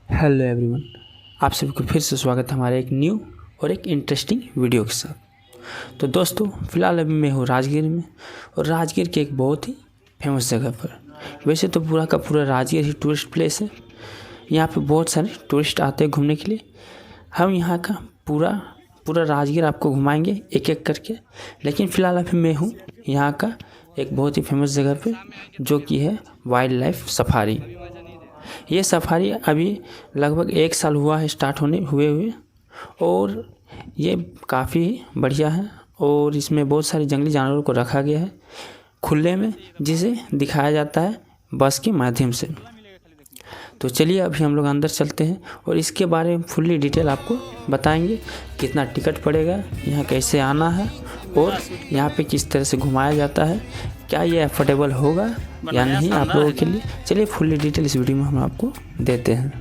Hello everyone, आप सभी को फिर से स्वागत है हमारे एक न्यू और एक इंटरेस्टिंग वीडियो के साथ। तो दोस्तों, फ़िलहाल अभी मैं हूँ राजगीर में, और राजगीर के एक बहुत ही फेमस जगह पर। वैसे तो पूरा का पूरा राजगीर ही टूरिस्ट प्लेस है। यहाँ पे बहुत सारे टूरिस्ट आते हैं घूमने के लिए। हम यहाँ का पूरा राजगीर आपको घुमाएंगे एक एक करके। लेकिन फ़िलहाल अभी मैं हूँ यहाँ का एक बहुत ही फेमस जगह पे, जो कि है वाइल्ड लाइफ सफारी। ये सफारी अभी लगभग 1 साल हुआ है स्टार्ट हुए, और ये काफ़ी बढ़िया है। और इसमें बहुत सारे जंगली जानवरों को रखा गया है खुले में, जिसे दिखाया जाता है बस के माध्यम से। तो चलिए अभी हम लोग अंदर चलते हैं और इसके बारे में फुल्ली डिटेल आपको बताएंगे। कितना टिकट पड़ेगा, यहाँ कैसे आना है, और यहाँ पे किस तरह से घुमाया जाता है, क्या ये अफोर्डेबल होगा या नहीं आप लोगों के लिए। चलिए फुल्ली डिटेल इस वीडियो में हम आपको देते हैं।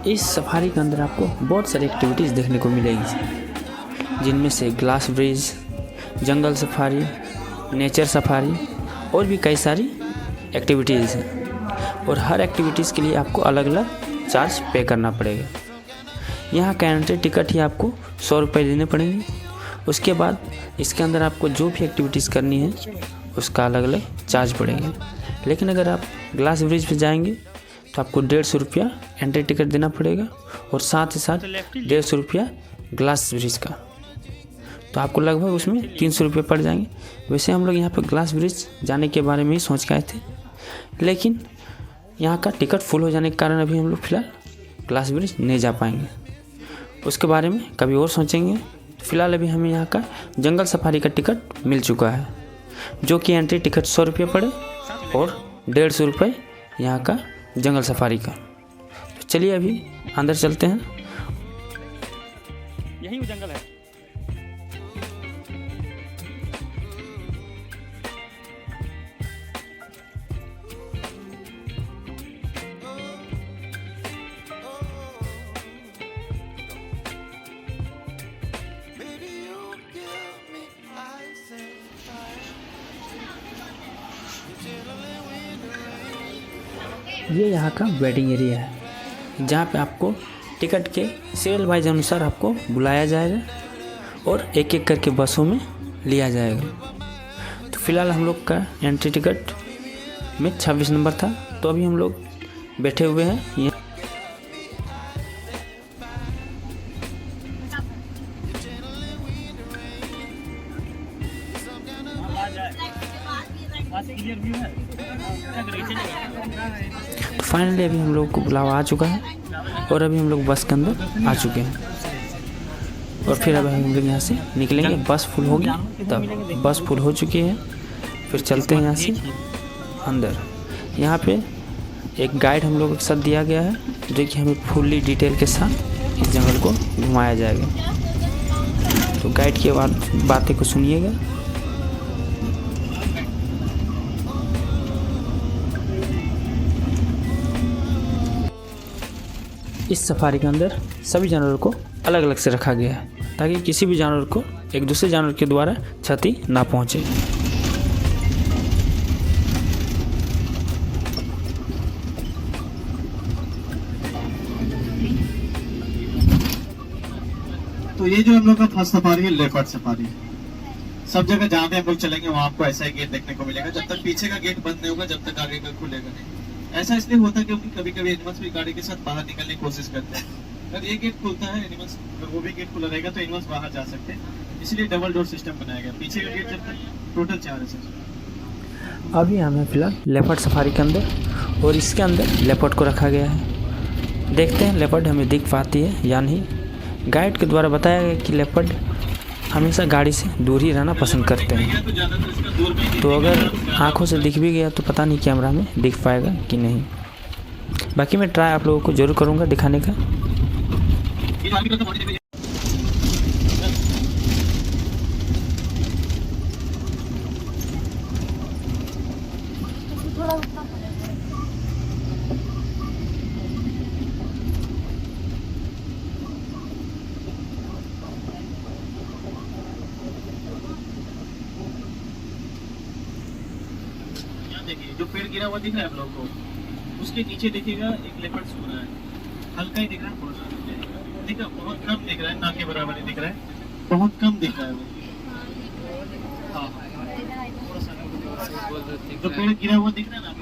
इस सफारी के अंदर आपको बहुत सारी एक्टिविटीज़ देखने को मिलेगी, जिनमें से ग्लास ब्रिज, जंगल सफारी, नेचर सफारी और भी कई सारी एक्टिविटीज़ हैं। और हर एक्टिविटीज़ के लिए आपको अलग अलग चार्ज पे करना पड़ेगा। यहाँ का एंट्री टिकट ही आपको 100 रुपये देने पड़ेंगे। उसके बाद इसके अंदर आपको जो भी एक्टिविटीज़ करनी है उसका अलग अलग चार्ज पड़ेगा। लेकिन अगर आप ग्लास ब्रिज पे जाएंगे तो आपको 150 रुपया एंट्री टिकट देना पड़ेगा, और साथ ही साथ 150 रुपया ग्लास ब्रिज का। तो आपको लगभग उसमें 300 रुपये पड़ जाएंगे। वैसे हम लोग यहाँ पर ग्लास ब्रिज जाने के बारे में ही सोच के आए थे, लेकिन यहाँ का टिकट फुल हो जाने के कारण अभी हम लोग फ़िलहाल ग्लास ब्रिज नहीं जा पाएंगे। उसके बारे में कभी और सोचेंगे। फ़िलहाल अभी हमें यहाँ का जंगल सफारी का टिकट मिल चुका है, जो कि एंट्री टिकट 100 रुपये पड़े और 150 रुपये यहाँ का जंगल सफारी का। तो चलिए अभी अंदर चलते हैं। यही वो जंगल है। ये यहाँ का वेटिंग एरिया है, जहाँ पे आपको टिकट के सीरियल वाइज अनुसार आपको बुलाया जाएगा और एक एक करके बसों में लिया जाएगा। तो फिलहाल हम लोग का एंट्री टिकट में 26 नंबर था, तो अभी हम लोग बैठे हुए हैं। तो फाइनली अभी हम लोग को बुलावा आ चुका है, और अभी हम लोग बस के अंदर आ चुके हैं। और फिर अब हम लोग यहाँ से निकलेंगे। बस फुल होगी तब। बस फुल हो चुकी है, फिर चलते हैं यहाँ से अंदर। यहाँ पे एक गाइड हम लोगों के साथ दिया गया है, जो कि हमें फुल्ली डिटेल के साथ इस जंगल को घुमाया जाएगा। तो गाइड की बातें को सुनिएगा। इस सफारी के अंदर सभी जानवरों को अलग अलग से रखा गया है, ताकि किसी भी जानवर को एक दूसरे जानवर के द्वारा क्षति ना पहुंचे। तो ये जो हम लोग का फर्स्ट सफारी है लेपर्ड सफारी। सब जगह जहाँ पे हम लोग चलेंगे वहाँ आपको ऐसा ही गेट देखने को मिलेगा। जब तक पीछे का गेट बंद नहीं होगा, जब तक आगे का खुलेगा नहीं। ऐसा इसलिए होता है क्योंकि कभी कभी एनिमल्स भी गाड़ी के साथ बाहर निकलने की कोशिश करते हैं। अगर ये गेट खुलता है एनिमल्स, अगर वो भी गेट खुला रहेगा तो एनिमल्स बाहर जा सकते हैं। इसलिए डबल डोर सिस्टम बनाया गया। पीछे का गेट जब तक टोटल 4 है सर। अभी हम हैं फिलहाल लेपर्ड सफारी के अंदर, और इसके अंदर लेपर्ड को रखा गया है। देखते हैं लेपर्ड हमें दिख पाती है या नहीं। गाइड के द्वारा बताया गया कि लेपर्ड हमेशा गाड़ी से दूर ही रहना पसंद करते हैं। तो अगर आंखों से दिख भी गया तो पता नहीं कैमरा में दिख पाएगा कि नहीं। बाकी मैं ट्राई आप लोगों को ज़रूर करूँगा दिखाने का। देखिए, जो पेड़ गिरा हुआ दिख रहा है आप लोगों को, उसके नीचे देखिएगा एक लेपर्ड सो रहा है, हल्का ही दिख रहा है, थोड़ा सा दिख रहा है, बहुत कम दिख रहा है, ना के बराबर ही दिख रहा है, बहुत कम दिख रहा है वो। हाँ, जो पेड़ गिरा हुआ दिख रहा है ना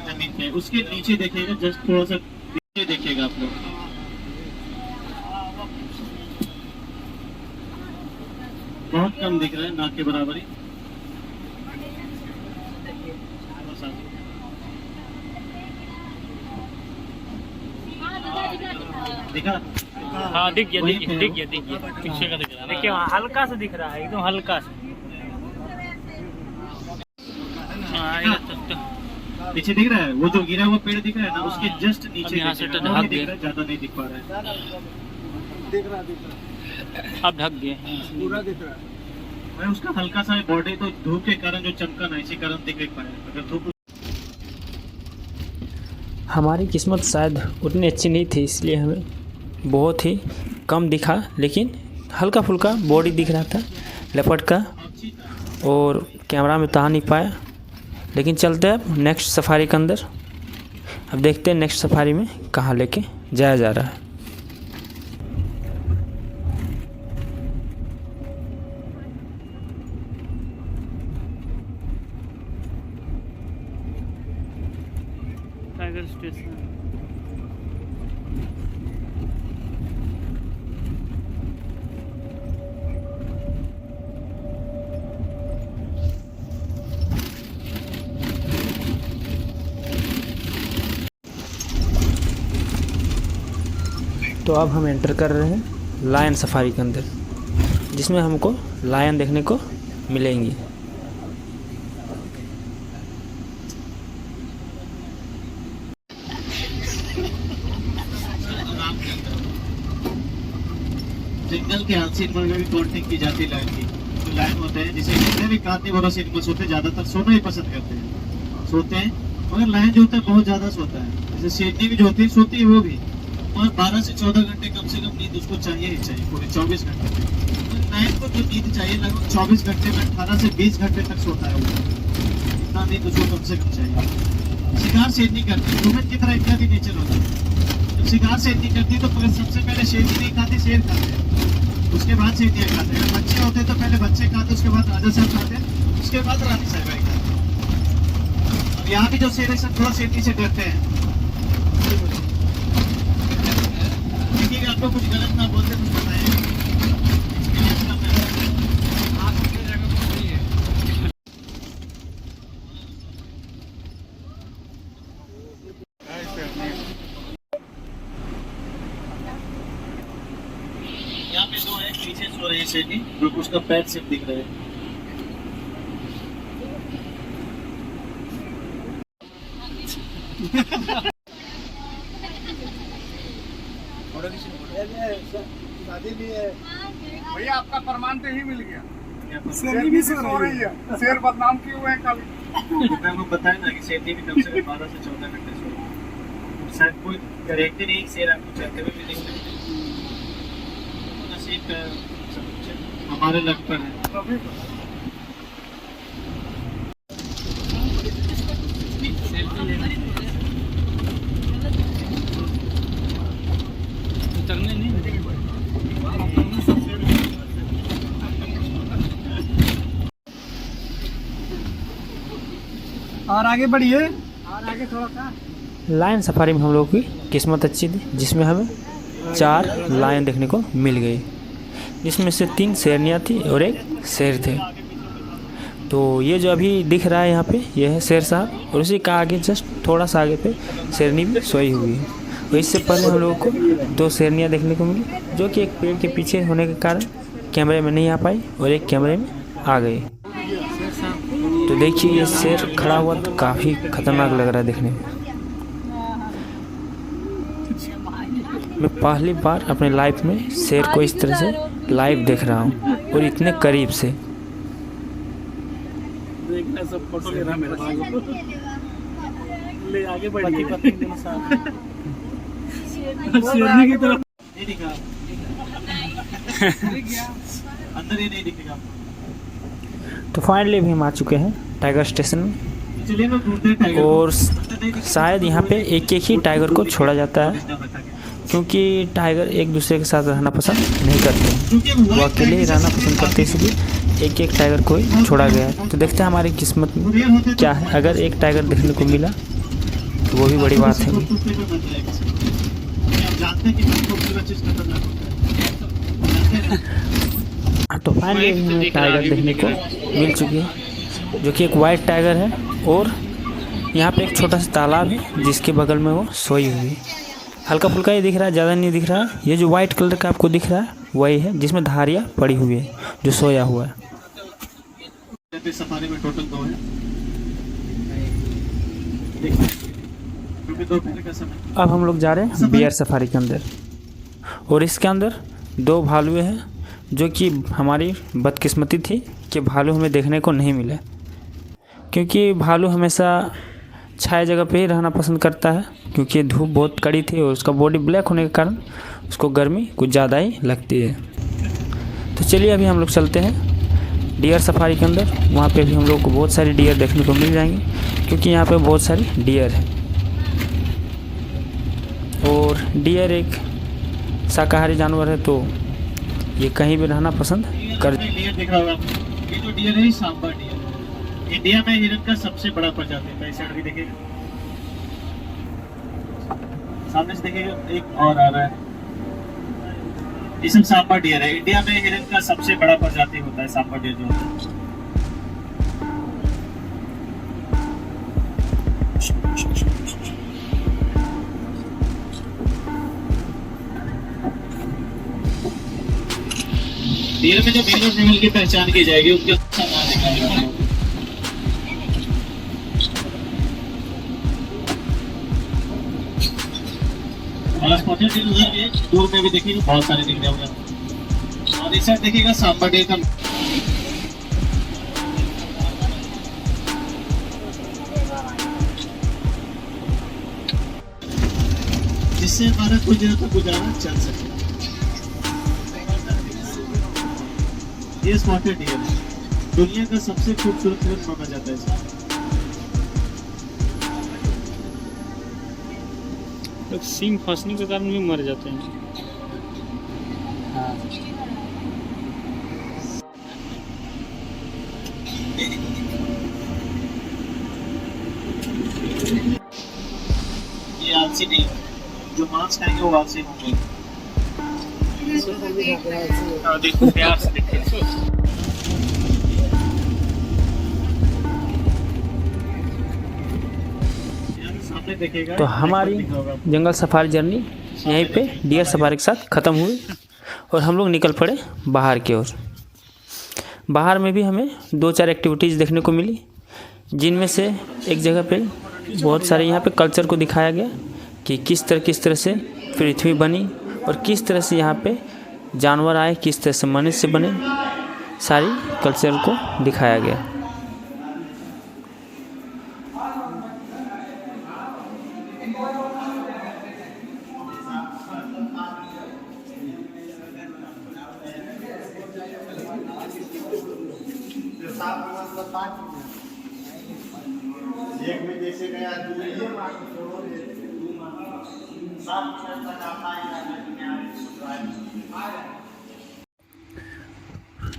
जमीन पे, उसके नीचे देखिएगा, जस्ट थोड़ा सा नीचे देखिएगा आप लोग, बहुत कम दिख रहा है, ना के बराबर ही। दिखा? हाँ दिख गया पीछे का दिख रहा है, देखिए वहाँ हल्का सा दिख रहा है, एकदम हल्का सा। पीछे दिख रहा है वो जो गिरा हुआ पेड़ दिख रहा है ना, उसके जस्ट नीचे यहाँ से दिख तो रहा है, ढक गया, ज्यादा नहीं दिख पा रहा है, दिख रहा अब ढक गए पूरा दिख रहा है। मैं उसका हल्का सा बॉडी तो धूप के कारण जो चमका ना, इसी कारण दिख नहीं पाया, अगर धूप। हमारी किस्मत शायद उतनी अच्छी नहीं थी, इसलिए हमें बहुत ही कम दिखा, लेकिन हल्का फुल्का बॉडी दिख रहा था लेपर्ड का, और कैमरा में तो आ नहीं पाया। लेकिन चलते हैं अब नेक्स्ट सफारी के अंदर। अब देखते हैं नेक्स्ट सफारी में कहाँ लेके जाया जा रहा है। Tiger station. तो अब हम एंटर कर रहे हैं लायन सफारी के अंदर, जिसमें हमको लायन देखने को मिलेंगी। जंगल के हाथ पर भी काउंटिंग की जाती है लायन की। जो लायन होते हैं, जिसे जितने भी कार्निवोरस एनिमल्स होते हैं, ज्यादातर सोना ही पसंद करते हैं, सोते हैं। मगर लायन जो होता है बहुत ज्यादा सोता है। जैसे शेरनी भी जो होती है सोती है वो भी, और 12 से 14 घंटे कम से कम नींद उसको चाहिए ही चाहिए, पूरे 24 घंटे। लायन को जो नींद चाहिए लगभग 24 घंटे में 18 से 20 घंटे तक सोता है वो, इतना नींद उसको कम से कम चाहिए। शिकार शेरनी करती है, ह्यूमन की तरह इतना भी नेचर होता है। जब शिकार शेरनी करती है तो सबसे पहले शेरनी नहीं खाती, शेर खाते हैं, उसके बाद शेरनियाँ खाते हैं। बच्चे होते तो पहले बच्चे खाते, उसके बाद राजा साहब खाते, उसके बाद रानी साहब खाते। अब यहाँ भी जो शेर है सब थोड़ा शेरनी से डरते हैं। देखिए आपको कुछ गलत ना बोलते कुछ बताएं। यहाँ पे दो है, पीछे सो रही है शेरनी, जो उसका पैर सिर्फ दिख रहा है। शादी भी है भैया, आपका प्रमाण तो ही मिल गया। शेरनी भी सो रही है। शेर बदनाम किए हुए हैं कल। मैं आपको बताया ना कि शेरनी भी कम से कम 12 से 14 घंटे सो रही है। शायद कोई गारंटी नहीं शेर आपको चलते हुए भी देख सकते हैं। नसीब का सब कुछ है, हमारे लक पर है। उतरने नहीं और आगे बढ़िए, और आगे थोड़ा सा। लायन सफारी में हम लोग की किस्मत अच्छी थी, जिसमें हमें 4 लायन देखने को मिल गई, जिसमें से 3 शेरनियाँ थी और 1 शेर थे। तो ये जो अभी दिख रहा है यहाँ पे, ये है शेर साहब, और उसी का आगे जस्ट थोड़ा सा आगे पे शेरनी भी सोई हुई है। तो इससे पहले हम लोगों को 2 शेरनियाँ देखने को मिली, जो कि एक पेड़ के पीछे होने के कारण कैमरे में नहीं आ पाई और एक कैमरे में आ गई। तो देखिए ये शेर खड़ा हुआ तो काफ़ी खतरनाक लग रहा है देखने में। मैं पहली बार अपने लाइफ में शेर को इस तरह से लाइव देख रहा हूँ, और इतने करीब से। देखना सब फोटो ले रहा मेरे पास, ले आगे बढ़िए। शेरनी की तरफ नहीं दिखा अंदर ही नहीं दिखेगा। तो फाइनली भी हम आ चुके हैं टाइगर स्टेशन में। चलिए मैं ढूंढते हैं टाइगर और शायद यहाँ पे एक एक ही टाइगर को छोड़ा जाता है, क्योंकि टाइगर एक दूसरे के साथ रहना पसंद नहीं करते, वो अकेले ही रहना पसंद करते, इसलिए एक एक टाइगर को ही छोड़ा गया है। तो देखते हैं हमारी किस्मत में क्या है। अगर एक टाइगर देखने को मिला तो वो भी बड़ी बात है। तो फाइनली हमें टाइगर देखने को मिल चुकी है, जो कि एक वाइट टाइगर है। और यहाँ पे एक छोटा सा तालाब है जिसके बगल में वो सोई हुई है। हल्का फुल्का ही दिख रहा है, ज़्यादा नहीं दिख रहा है। ये जो वाइट कलर का आपको दिख रहा है वही है जिसमें धारियाँ पड़ी हुई है, जो सोया हुआ है। सफारी में टोटल 2 है, क्योंकि दोपहर का समय। अब हम लोग जा रहे हैं बियर सफारी के अंदर, और इसके अंदर 2 भालू हैं, जो कि हमारी बदकिस्मती थी कि भालू हमें देखने को नहीं मिले, क्योंकि भालू हमेशा छाया जगह पे ही रहना पसंद करता है, क्योंकि धूप बहुत कड़ी थी और उसका बॉडी ब्लैक होने के कारण उसको गर्मी कुछ ज़्यादा ही लगती है। तो चलिए अभी हम लोग चलते हैं डियर सफारी के अंदर। वहाँ पे भी हम लोग को बहुत सारी डियर देखने को मिल जाएंगे, क्योंकि यहाँ पे बहुत सारी डियर है। और डियर एक शाकाहारी जानवर है, तो ये कहीं भी रहना पसंद कर। डियर दिख रहा होगा, ये जो डियर है सांबा डियर, इंडिया में हिरन का सबसे बड़ा प्रजाति है। इस साइड भी देखिएगा, सामने से देखिएगा एक और आ रहा है, ये सब सांबा डियर है। इंडिया में हिरन का सबसे बड़ा प्रजाति होता है सांबा डियर जो होता है। डियर में जो मेल और फीमेल की पहचान की जाएगी उनके सामान दिखाएंगे। दूर में भी देखिएगा बहुत सारे दिख रहे होंगे, और इस साइड देखिएगा सांबा डियर का। जिससे हमारा कुछ दिनों तक गुजारा चल सके। ये स्पॉटेड डियर है, दुनिया का सबसे खूबसूरत हिरन माना जाता है इसको। लोग सींग फंसने के कारण भी मर जाते हैं। ये आलसी नहीं, जो मांस खाएंगे वो आलसी होंगे। देखो प्यार से देखिए। तो हमारी जंगल सफारी जर्नी यहीं पे डियर सफारी के साथ ख़त्म हुई, और हम लोग निकल पड़े बाहर की ओर। बाहर में भी हमें 2-4 एक्टिविटीज़ देखने को मिली, जिनमें से एक जगह पे बहुत सारे यहाँ पे कल्चर को दिखाया गया कि किस तरह से पृथ्वी बनी, और किस तरह से यहाँ पे जानवर आए, किस तरह से मनुष्य बने, सारी कल्चर को दिखाया गया।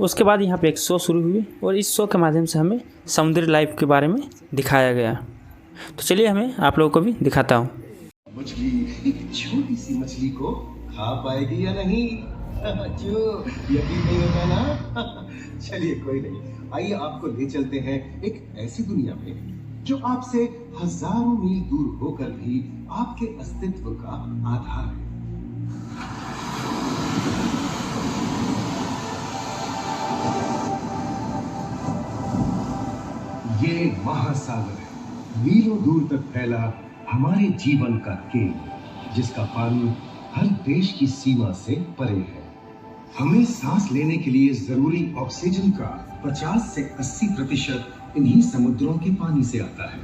उसके बाद यहाँ पे एक शो शुरू हुई, और इस शो के माध्यम से हमें समुद्री लाइफ के बारे में दिखाया गया। तो चलिए हमें आप लोगों को भी दिखाता हूँ। मछली एक छोटी सी मछली को खा पाएगी या नहीं, जो यकीन नहीं होगा ना। चलिए कोई नहीं, आइए आपको ले चलते हैं एक ऐसी दुनिया में जो आपसे हजारों मील दूर होकर भी आपके अस्तित्व का आधार है। ये महासागर है, मीलों दूर तक फैला हमारे जीवन का केंद्र, जिसका पानी हर देश की सीमा से परे है। हमें सांस लेने के लिए जरूरी ऑक्सीजन का 50 से 80% इन्हीं समुद्रों के पानी से आता है।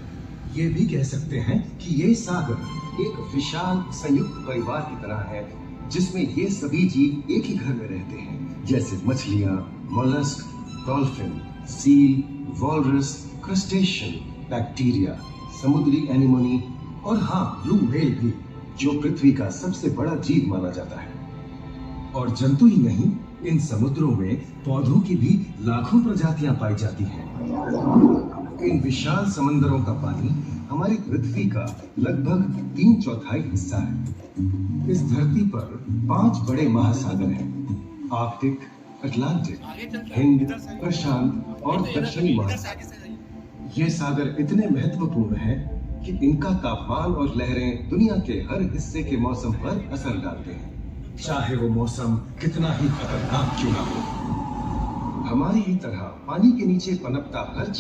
ये भी कह सकते हैं कि ये सागर एक विशाल संयुक्त परिवार की तरह है, जिसमें ये सभी जीव एक ही घर में रहते हैं, जैसे मछलियां, mollusc, dolphin, seal, walrus, crustacean, bacteria, समुद्री एनिमोनी और हाँ, ब्लू व्हेल भी, जो पृथ्वी का सबसे बड़ा जीव माना जाता है। और जंतु ही नहीं, इन समुद्रों में पौधों की भी लाखों प्रजातियां पाई जाती हैं। इन विशाल समंदरों का पानी हमारी पृथ्वी का लगभग 3/4 हिस्सा है। इस धरती पर 5 बड़े महासागर हैं: आर्कटिक, अटलांटिक, हिंद, प्रशांत और दक्षिणी महासागर। ये सागर इतने महत्वपूर्ण हैं कि इनका तापमान और लहरें दुनिया के हर हिस्से के मौसम पर असर डालते हैं, चाहे वो मौसम कितना ही खतरनाक क्यों ना हो। हमारी ही तरह पानी के नीचे पनपता हर